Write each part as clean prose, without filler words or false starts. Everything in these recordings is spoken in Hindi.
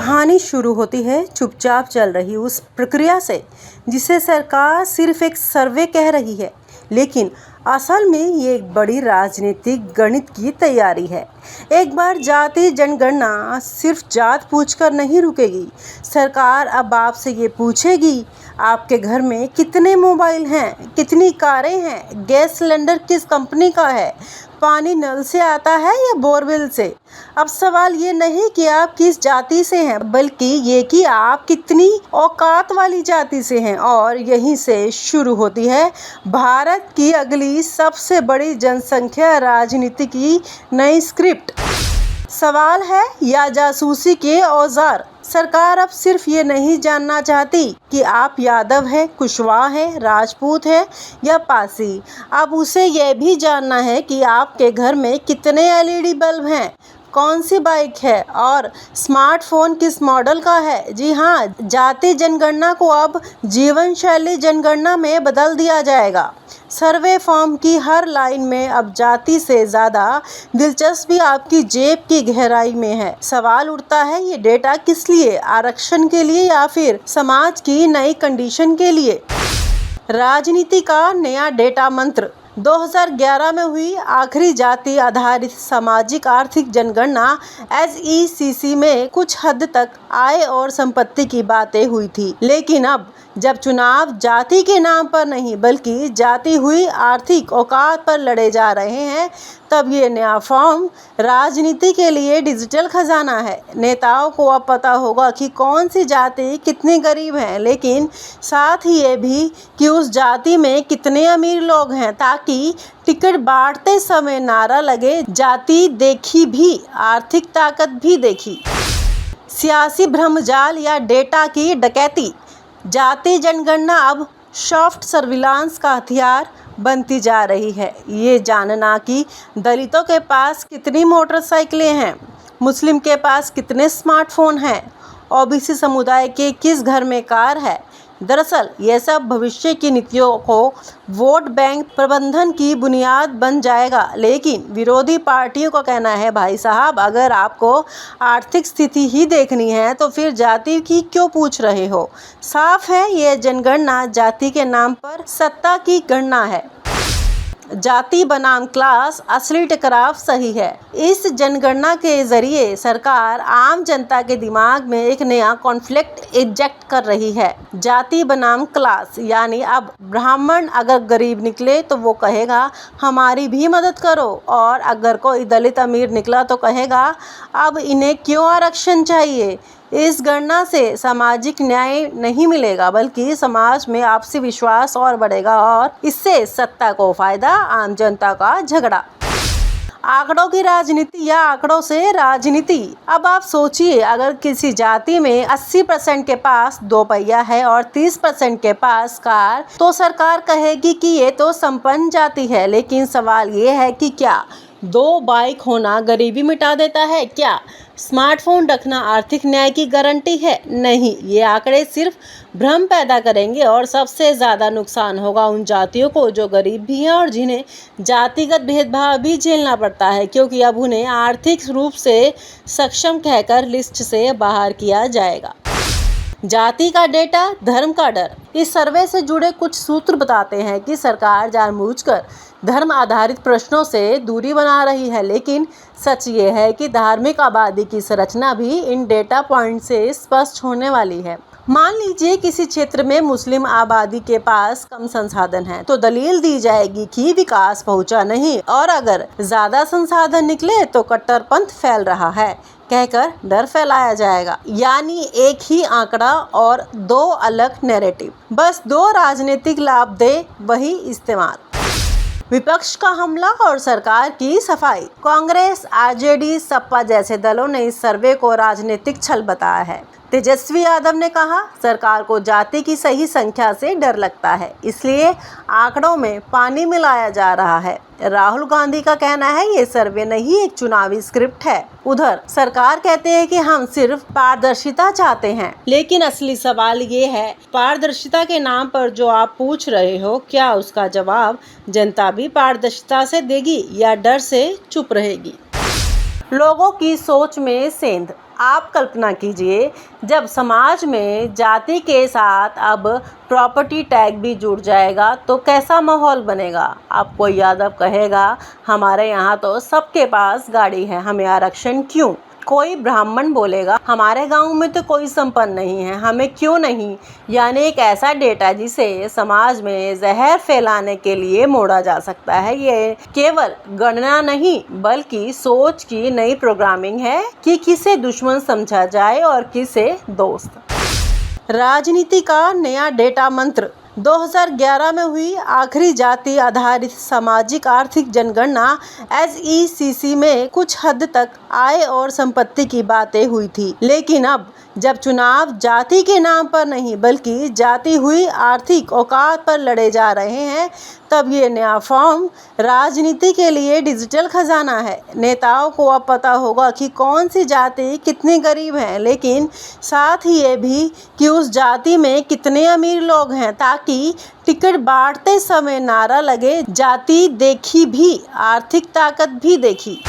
कहानी शुरू होती है चुपचाप चल रही उस प्रक्रिया से जिसे सरकार सिर्फ एक सर्वे कह रही है, लेकिन असल में ये एक बड़ी राजनीतिक गणित की तैयारी है। एक बार जाति जनगणना सिर्फ जात पूछकर नहीं रुकेगी। सरकार अब आपसे ये पूछेगी, आपके घर में कितने मोबाइल हैं, कितनी कारें हैं, गैस सिलेंडर किस कंपनी का है, पानी नल से आता है या बोरवेल से। अब सवाल ये नहीं कि आप किस जाति से हैं, बल्कि ये कि आप कितनी औकात वाली जाति से हैं। और यहीं से शुरू होती है भारत की अगली सबसे बड़ी जनसंख्या राजनीति की नई स्क्रिप्ट। सवाल है या जासूसी के औजार। सरकार अब सिर्फ ये नहीं जानना चाहती कि आप यादव हैं, कुशवाहा हैं, राजपूत हैं या पासी। अब उसे यह भी जानना है कि आपके घर में कितने एलईडी बल्ब हैं, कौन सी बाइक है और स्मार्टफोन किस मॉडल का है। जी हाँ, जाति जनगणना को अब जीवन शैली जनगणना में बदल दिया जाएगा। सर्वे फॉर्म की हर लाइन में अब जाति से ज़्यादा दिलचस्पी आपकी जेब की गहराई में है। सवाल उठता है, ये डेटा किस लिए? आरक्षण के लिए या फिर समाज की नई कंडीशन के लिए? राजनीति का नया डेटा मंत्र। 2011 में हुई आखिरी जाति आधारित सामाजिक आर्थिक जनगणना SECC में कुछ हद तक आय और संपत्ति की बातें हुई थी, लेकिन अब जब चुनाव जाति के नाम पर नहीं बल्कि जाती हुई आर्थिक औकात पर लड़े जा रहे हैं, तब ये नया फॉर्म राजनीति के लिए डिजिटल खजाना है। नेताओं को अब पता होगा कि कौन सी जाति कितनी गरीब है, लेकिन साथ ही ये भी कि उस जाति में कितने अमीर लोग हैं, ताकि टिकट बांटते समय नारा लगे, जाति देखी भी आर्थिक ताकत भी देखी। सियासी भ्रमजाल या डेटा की डकैती। जाति जनगणना अब सॉफ्ट सर्विलांस का हथियार बनती जा रही है। ये जानना कि दलितों के पास कितनी मोटरसाइकिलें हैं, मुस्लिम के पास कितने स्मार्टफोन हैं, OBC समुदाय के किस घर में कार है। दरअसल यह सब भविष्य की नीतियों को वोट बैंक प्रबंधन की बुनियाद बन जाएगा। लेकिन विरोधी पार्टियों का कहना है, भाई साहब, अगर आपको आर्थिक स्थिति ही देखनी है तो फिर जाति की क्यों पूछ रहे हो। साफ है, यह जनगणना जाति के नाम पर सत्ता की गणना है। जाति बनाम क्लास असली टकराव सही है। इस जनगणना के जरिए सरकार आम जनता के दिमाग में एक नया कॉन्फ्लिक्ट इंजेक्ट कर रही है। जाति बनाम क्लास, यानी अब ब्राह्मण अगर गरीब निकले तो वो कहेगा हमारी भी मदद करो, और अगर कोई दलित अमीर निकला तो कहेगा अब इन्हें क्यों आरक्षण चाहिए। इस गणना से सामाजिक न्याय नहीं मिलेगा, बल्कि समाज में आपसी विश्वास और बढ़ेगा, और इससे सत्ता को फायदा, आम जनता का झगड़ा। आंकड़ों की राजनीति या आंकड़ों से राजनीति। अब आप सोचिए, अगर किसी जाति में 80% के पास 2 पहिया है और 30% के पास कार, तो सरकार कहेगी कि ये तो संपन्न जाति है। लेकिन सवाल ये है कि क्या 2 बाइक होना गरीबी मिटा देता है? क्या स्मार्टफोन रखना आर्थिक न्याय की गारंटी है? नहीं, ये आंकड़े सिर्फ भ्रम पैदा करेंगे, और सबसे ज़्यादा नुकसान होगा उन जातियों को जो गरीब भी हैं और जिन्हें जातिगत भेदभाव भी झेलना पड़ता है, क्योंकि अब उन्हें आर्थिक रूप से सक्षम कहकर लिस्ट से बाहर किया जाएगा। जाति का डेटा, धर्म का डर। इस सर्वे से जुड़े कुछ सूत्र बताते हैं कि सरकार जानबूझकर धर्म आधारित प्रश्नों से दूरी बना रही है, लेकिन सच ये है कि धार्मिक आबादी की संरचना भी इन डेटा पॉइंट से स्पष्ट होने वाली है। मान लीजिए किसी क्षेत्र में मुस्लिम आबादी के पास कम संसाधन है, तो दलील दी जाएगी कि विकास पहुंचा नहीं, और अगर ज्यादा संसाधन निकले तो कट्टरपंथ फैल रहा है कहकर डर फैलाया जाएगा। यानी एक ही आंकड़ा और 2 अलग नैरेटिव, बस 2 राजनीतिक लाभ दे वही इस्तेमाल। विपक्ष का हमला और सरकार की सफाई। कांग्रेस, RJD, सपा जैसे दलों ने इस सर्वे को राजनीतिक छल बताया है। तेजस्वी यादव ने कहा, सरकार को जाति की सही संख्या से डर लगता है, इसलिए आंकड़ों में पानी मिलाया जा रहा है। राहुल गांधी का कहना है ये सर्वे नहीं, एक चुनावी स्क्रिप्ट है। उधर सरकार कहते हैं कि हम सिर्फ पारदर्शिता चाहते हैं, लेकिन असली सवाल ये है, पारदर्शिता के नाम पर जो आप पूछ रहे हो, क्या उसका जवाब जनता भी पारदर्शिता से देगी या डर से चुप रहेगी। लोगों की सोच में सेंध। आप कल्पना कीजिए, जब समाज में जाति के साथ अब प्रॉपर्टी टैग भी जुड़ जाएगा तो कैसा माहौल बनेगा। अब कोई यादव कहेगा हमारे यहाँ तो सबके पास गाड़ी है, हमें आरक्षण क्यों। कोई ब्राह्मण बोलेगा हमारे गांव में तो कोई संपन्न नहीं है, हमें क्यों नहीं। यानी एक ऐसा डेटा जिसे समाज में जहर फैलाने के लिए मोड़ा जा सकता है। ये केवल गणना नहीं बल्कि सोच की नई प्रोग्रामिंग है कि किसे दुश्मन समझा जाए और किसे दोस्त। राजनीति का नया डेटा मंत्र। 2011 में हुई आखिरी जाति आधारित सामाजिक आर्थिक जनगणना SECC में कुछ हद तक आय और संपत्ति की बातें हुई थी, लेकिन अब जब चुनाव जाति के नाम पर नहीं बल्कि जाती हुई आर्थिक औकात पर लड़े जा रहे हैं, तब ये नया फॉर्म राजनीति के लिए डिजिटल खजाना है। नेताओं को अब पता होगा कि कौन सी जाति कितनी गरीब है, लेकिन साथ ही ये भी कि उस जाति में कितने अमीर लोग हैं, ताकि टिकट बांटते समय नारा लगे जाति देखी भी आर्थिक ताकत भी देखी।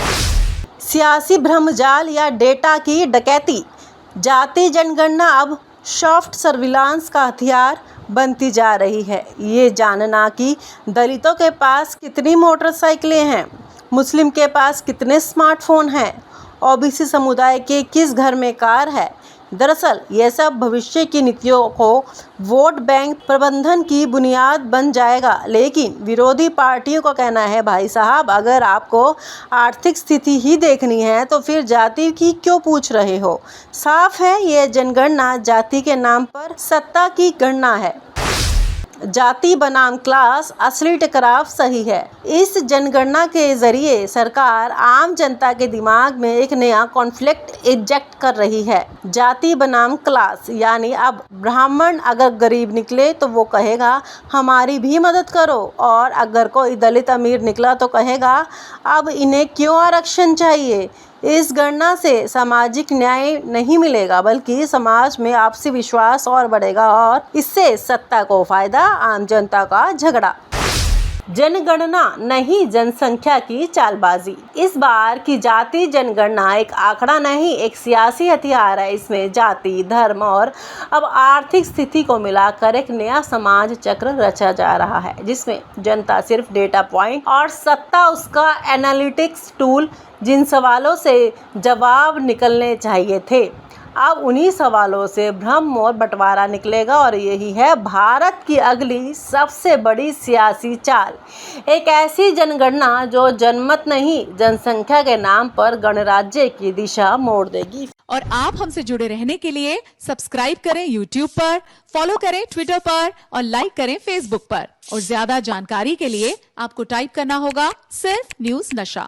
सियासी भ्रमजाल या डेटा की डकैती। जाति जनगणना अब सॉफ्ट सर्विलांस का हथियार बनती जा रही है। ये जानना कि दलितों के पास कितनी मोटरसाइकिलें हैं, मुस्लिम के पास कितने स्मार्टफोन हैं, OBC समुदाय के किस घर में कार है। दरअसल यह सब भविष्य की नीतियों को वोट बैंक प्रबंधन की बुनियाद बन जाएगा। लेकिन विरोधी पार्टियों का कहना है, भाई साहब अगर आपको आर्थिक स्थिति ही देखनी है तो फिर जाति की क्यों पूछ रहे हो। साफ है ये जनगणना जाति के नाम पर सत्ता की गणना है। जाति बनाम क्लास असली टकराव सही है। इस जनगणना के जरिए सरकार आम जनता के दिमाग में एक नया कॉन्फ्लिक्ट इंजेक्ट कर रही है। जाति बनाम क्लास, यानी अब ब्राह्मण अगर गरीब निकले तो वो कहेगा हमारी भी मदद करो, और अगर कोई दलित अमीर निकला तो कहेगा अब इन्हें क्यों आरक्षण चाहिए। इस गणना से सामाजिक न्याय नहीं मिलेगा बल्कि समाज में आपसी विश्वास और बढ़ेगा, और इससे सत्ता को फायदा, आम जनता का झगड़ा। जनगणना नहीं जनसंख्या की चालबाजी। इस बार की जाति जनगणना एक आंकड़ा नहीं, एक सियासी हथियार है। इसमें जाति, धर्म और अब आर्थिक स्थिति को मिलाकर एक नया समाज चक्र रचा जा रहा है, जिसमें जनता सिर्फ डेटा पॉइंट और सत्ता उसका एनालिटिक्स टूल। जिन सवालों से जवाब निकलने चाहिए थे, अब उन्हीं सवालों से भ्रम और बंटवारा निकलेगा, और यही है भारत की अगली सबसे बड़ी सियासी चाल। एक ऐसी जनगणना जो जनमत नहीं जनसंख्या के नाम पर गणराज्य की दिशा मोड़ देगी। और आप हमसे जुड़े रहने के लिए सब्सक्राइब करें YouTube पर, फॉलो करें Twitter पर और लाइक करें Facebook पर। और ज्यादा जानकारी के लिए आपको टाइप करना होगा सिर्फ न्यूज़ नशा।